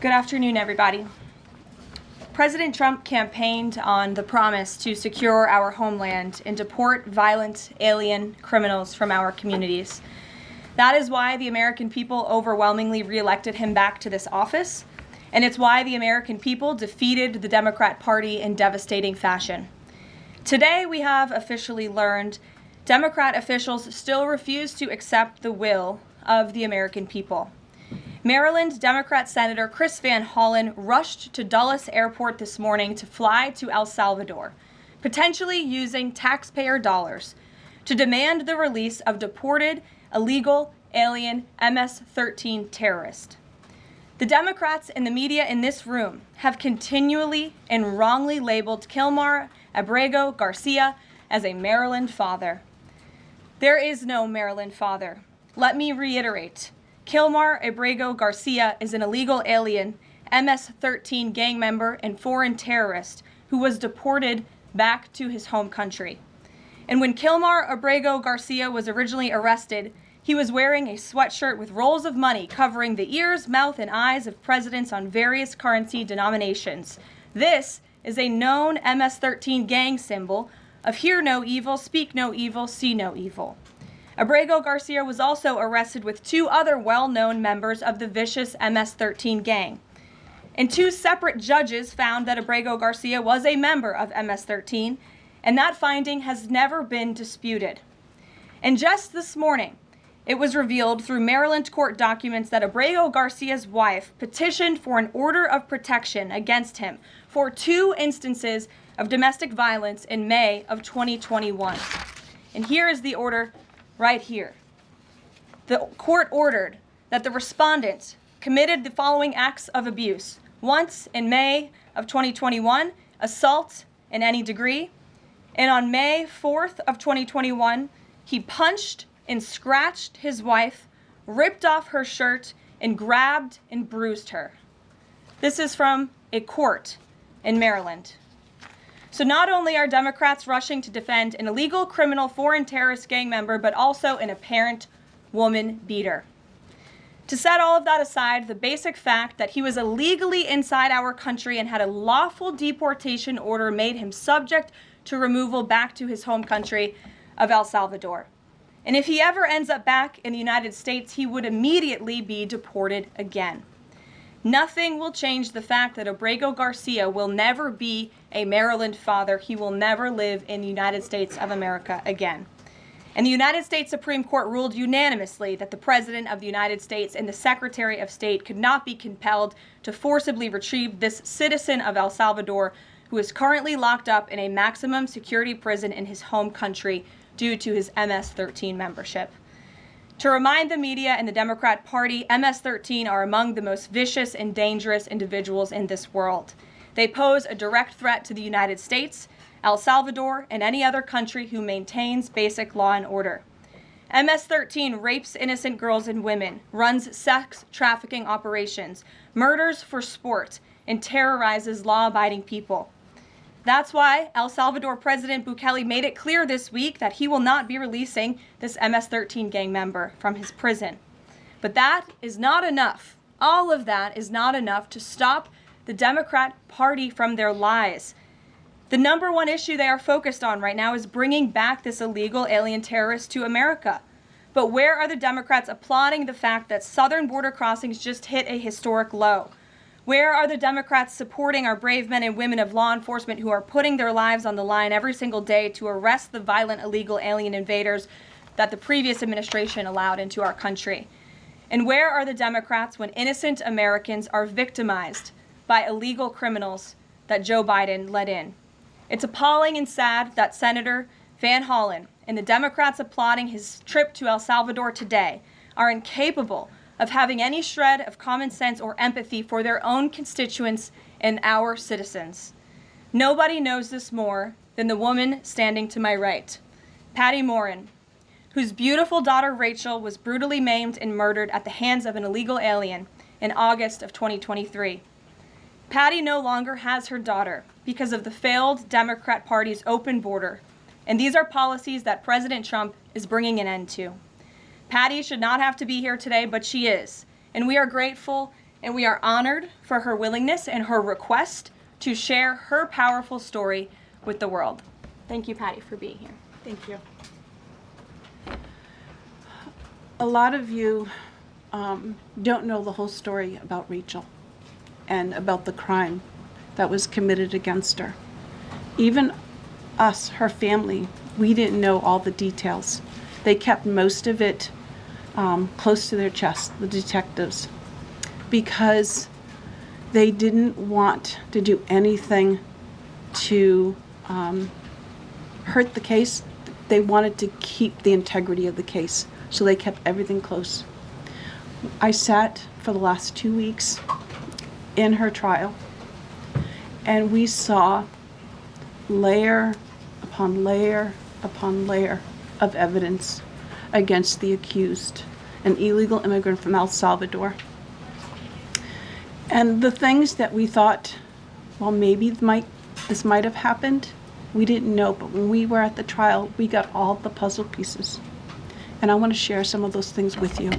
Good afternoon, everybody. President Trump campaigned on the promise to secure our homeland and deport violent alien criminals from our communities. That is why the American people overwhelmingly reelected him back to this office, and it's why the American people defeated the Democrat Party in devastating fashion. Today, we have officially learned Democrat officials still refuse to accept the will of the American people. Maryland Democrat Senator Chris Van Hollen rushed to Dulles Airport this morning to fly to El Salvador, potentially using taxpayer dollars, to demand the release of deported, illegal, alien MS-13 terrorists. The Democrats and the media in this room have continually and wrongly labeled Kilmar Abrego Garcia as a Maryland father. There is no Maryland father. Let me reiterate. Kilmar Abrego Garcia is an illegal alien, MS-13 gang member and foreign terrorist who was deported back to his home country. And when Kilmar Abrego Garcia was originally arrested, he was wearing a sweatshirt with rolls of money covering the ears, mouth, and eyes of presidents on various currency denominations. This is a known MS-13 gang symbol of hear no evil, speak no evil, see no evil. Abrego Garcia was also arrested with two other well-known members of the vicious MS-13 gang. And two separate judges found that Abrego Garcia was a member of MS-13, and that finding has never been disputed. And just this morning, it was revealed through Maryland court documents that Abrego Garcia's wife petitioned for an order of protection against him for two instances of domestic violence in May of 2021. And here is the order right here. The court ordered that the respondent committed the following acts of abuse. Once in May of 2021, assault in any degree. And on May 4th of 2021, he punched and scratched his wife, ripped off her shirt, and grabbed and bruised her. This is from a court in Maryland. So not only are Democrats rushing to defend an illegal criminal foreign terrorist gang member, but also an apparent woman beater. To set all of that aside, the basic fact that he was illegally inside our country and had a lawful deportation order made him subject to removal back to his home country of El Salvador. And if he ever ends up back in the United States, he would immediately be deported again. Nothing will change the fact that Abrego Garcia will never be a Maryland father. He will never live in the United States of America again. And the United States Supreme Court ruled unanimously that the President of the United States and the Secretary of State could not be compelled to forcibly retrieve this citizen of El Salvador who is currently locked up in a maximum security prison in his home country due to his MS-13 membership. To remind the media and the Democrat Party, MS-13 are among the most vicious and dangerous individuals in this world. They pose a direct threat to the United States, El Salvador, and any other country who maintains basic law and order. MS-13 rapes innocent girls and women, runs sex trafficking operations, murders for sport, and terrorizes law-abiding people. That's why El Salvador President Bukele made it clear this week that he will not be releasing this MS-13 gang member from his prison. But that is not enough. All of that is not enough to stop the Democrat Party from their lies. The number one issue they are focused on right now is bringing back this illegal alien terrorist to America. But where are the Democrats applauding the fact that southern border crossings just hit a historic low? Where are the Democrats supporting our brave men and women of law enforcement who are putting their lives on the line every single day to arrest the violent illegal alien invaders that the previous administration allowed into our country? And where are the Democrats when innocent Americans are victimized by illegal criminals that Joe Biden let in? It's appalling and sad that Senator Van Hollen and the Democrats applauding his trip to El Salvador today are incapable of having any shred of common sense or empathy for their own constituents and our citizens. Nobody knows this more than the woman standing to my right, Patty Morin, whose beautiful daughter Rachel was brutally maimed and murdered at the hands of an illegal alien in August of 2023. Patty no longer has her daughter because of the failed Democrat Party's open border, and these are policies that President Trump is bringing an end to. Patty should not have to be here today, but she is, and we are grateful and we are honored for her willingness and her request to share her powerful story with the world. Thank you, Patty, for being here. Thank you. A lot of you don't know the whole story about Rachel and about the crime that was committed against her. Even us, her family, we didn't know all the details. They kept most of it close to their chest, the detectives, because they didn't want to do anything to hurt the case. They wanted to keep the integrity of the case, so they kept everything close. I sat for the last 2 weeks in her trial, and we saw layer upon layer upon layer of evidence against the accused, an illegal immigrant from El Salvador. And the things that we thought, well, maybe this might have happened, we didn't know. But when we were at the trial, we got all the puzzle pieces. And I want to share some of those things with you.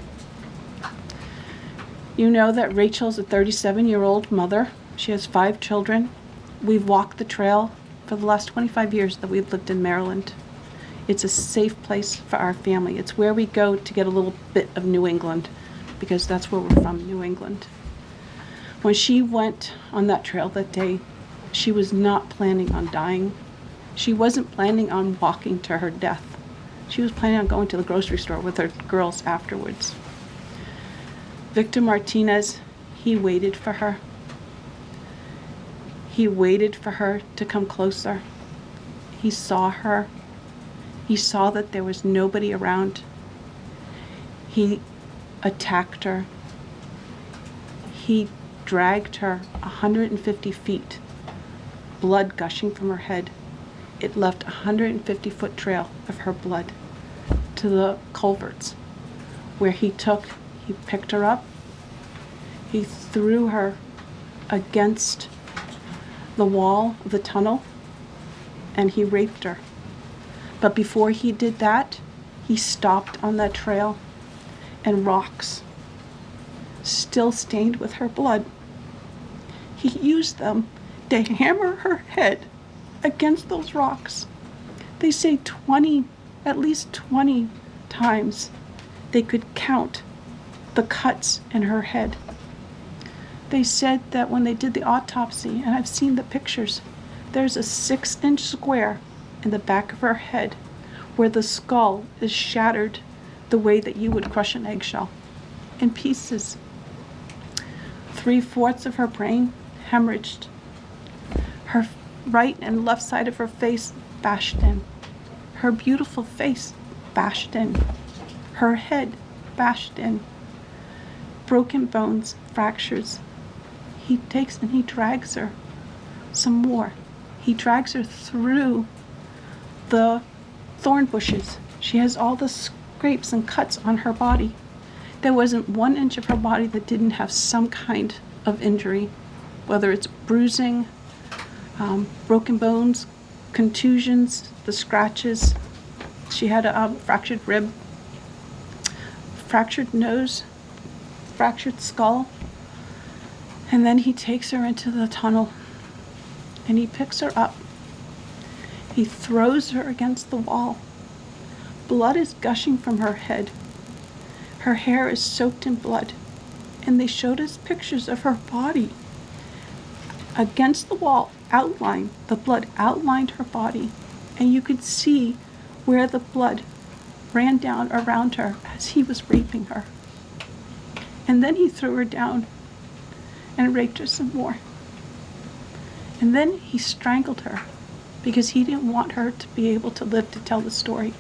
You know that Rachel's a 37-year-old mother. She has 5 children. We've walked the trail for the last 25 years that we've lived in Maryland. It's a safe place for our family. It's where we go to get a little bit of New England, because that's where we're from, New England. When she went on that trail that day, she was not planning on dying. She wasn't planning on walking to her death. She was planning on going to the grocery store with her girls afterwards. Victor Martinez, he waited for her. He waited for her to come closer. He saw her. He saw that there was nobody around. He attacked her. He dragged her 150 feet, blood gushing from her head. It left a 150-foot trail of her blood to the culverts, where he picked her up, he threw her against the wall of the tunnel, and he raped her. But before he did that, he stopped on that trail, and rocks, still stained with her blood, he used them to hammer her head against those rocks. They say at least 20 times they could count the cuts in her head. They said that when they did the autopsy, and I've seen the pictures, there's a 6-inch square in the back of her head where the skull is shattered the way that you would crush an eggshell in pieces. 3/4 of her brain hemorrhaged. Her right and left side of her face bashed in. Her beautiful face bashed in. Her head bashed in. Broken bones, fractures. He takes and he drags her some more. He drags her through the thorn bushes. She has all the scrapes and cuts on her body. There wasn't 1 inch of her body that didn't have some kind of injury, whether it's bruising, broken bones, contusions, the scratches. She had a fractured rib, fractured nose, fractured skull. And then he takes her into the tunnel and he picks her up. He throws her against the wall. Blood is gushing from her head. Her hair is soaked in blood. And they showed us pictures of her body against the wall, outlined. The blood outlined her body. And you could see where the blood ran down around her as he was raping her. And then he threw her down and raped her some more. And then he strangled her because he didn't want her to be able to live to tell the story.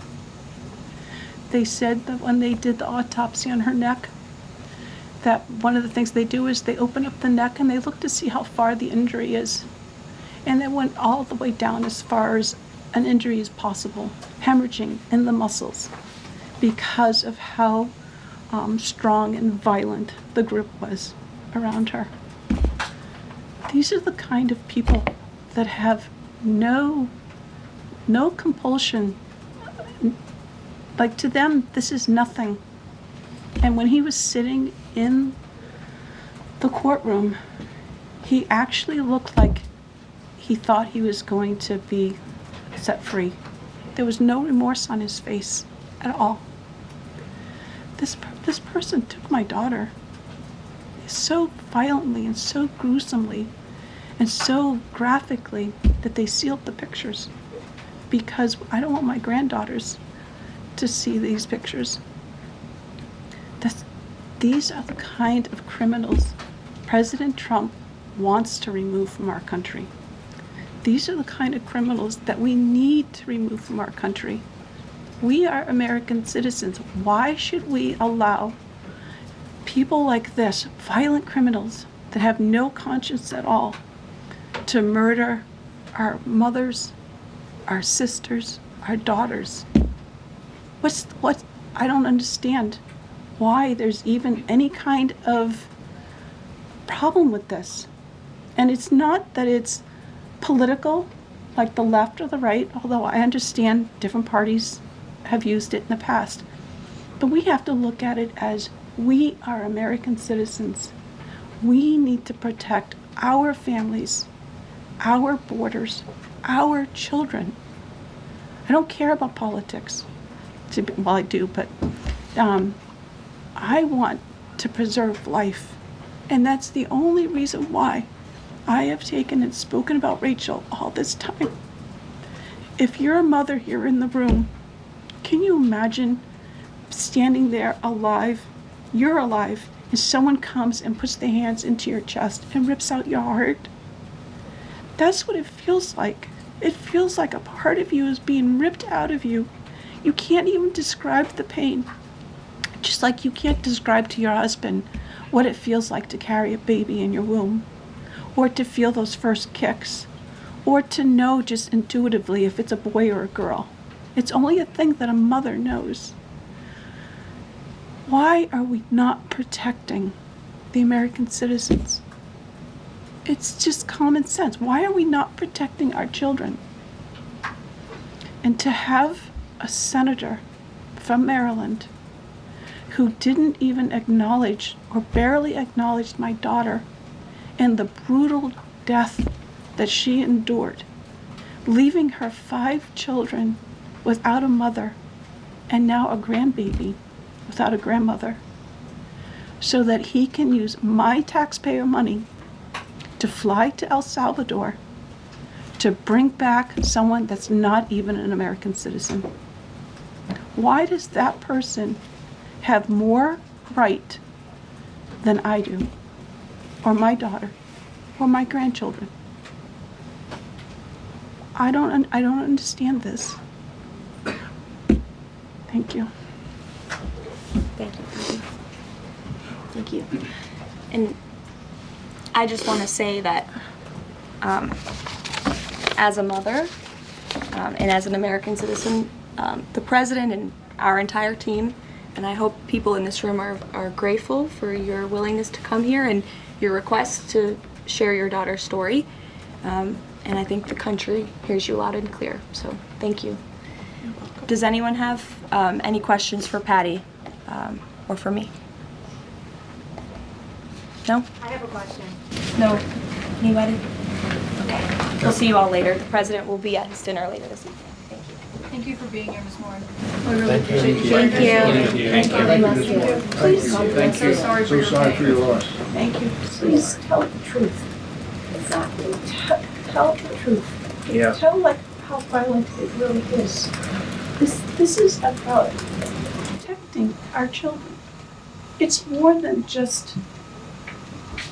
They said that when they did the autopsy on her neck, that one of the things they do is they open up the neck and they look to see how far the injury is. And they went all the way down as far as an injury is possible, hemorrhaging in the muscles because of how strong and violent the grip was around her. These are the kind of people that have no compulsion. Like, to them, this is nothing. And when he was sitting in the courtroom, he actually looked like he thought he was going to be set free. There was no remorse on his face at all. This person took my daughter so violently and so gruesomely and so graphically that they sealed the pictures, because I don't want my granddaughters to see these pictures. These are the kind of criminals President Trump wants to remove from our country. These are the kind of criminals that we need to remove from our country. We are American citizens. Why should we allow people like this, violent criminals that have no conscience at all, to murder our mothers, our sisters, our daughters? I don't understand why there's even any kind of problem with this. And it's not that it's political, like the left or the right, although I understand different parties have used it in the past. But we have to look at it as we are American citizens. We need to protect our families, our borders, our children. I don't care about politics. Well, I do, but I want to preserve life. And that's the only reason why I have taken and spoken about Rachel all this time. If you're a mother here in the room, can you imagine standing there alive? You're alive, and someone comes and puts their hands into your chest and rips out your heart? That's what it feels like. It feels like a part of you is being ripped out of you. You can't even describe the pain. Just like you can't describe to your husband what it feels like to carry a baby in your womb, or to feel those first kicks, or to know just intuitively if it's a boy or a girl. It's only a thing that a mother knows. Why are we not protecting the American citizens? It's just common sense. Why are we not protecting our children? And to have a senator from Maryland who didn't even acknowledge or barely acknowledged my daughter and the brutal death that she endured, leaving her 5 children without a mother and now a grandbaby without a grandmother, so that he can use my taxpayer money to fly to El Salvador to bring back someone that's not even an American citizen. Why does that person have more right than I do, or my daughter, or my grandchildren? I don't understand this. Thank you. Thank you. Thank you. And I just want to say that as a mother and as an American citizen, the president and our entire team, and I hope people in this room are grateful for your willingness to come here and your request to share your daughter's story. And I think the country hears you loud and clear. So thank you. Does anyone have any questions for Patty or for me? No? I have a question. No? Anybody? Okay. We'll see you all later. The president will be at his dinner later this evening. Thank you. Thank you for being here, Ms. Morin. Thank you. Thank you. Thank you. Thank you. Please, Thank you. So sorry for your loss. thank you. Please tell the truth. Exactly. Tell the truth. Yeah. Tell like how violent it really is. This is about protecting our children. It's more than just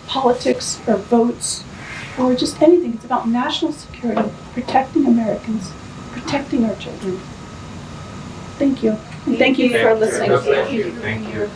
politics or votes or just anything. It's about national security, protecting Americans, protecting our children. Thank you. And thank you for listening. Thank you. Thank you.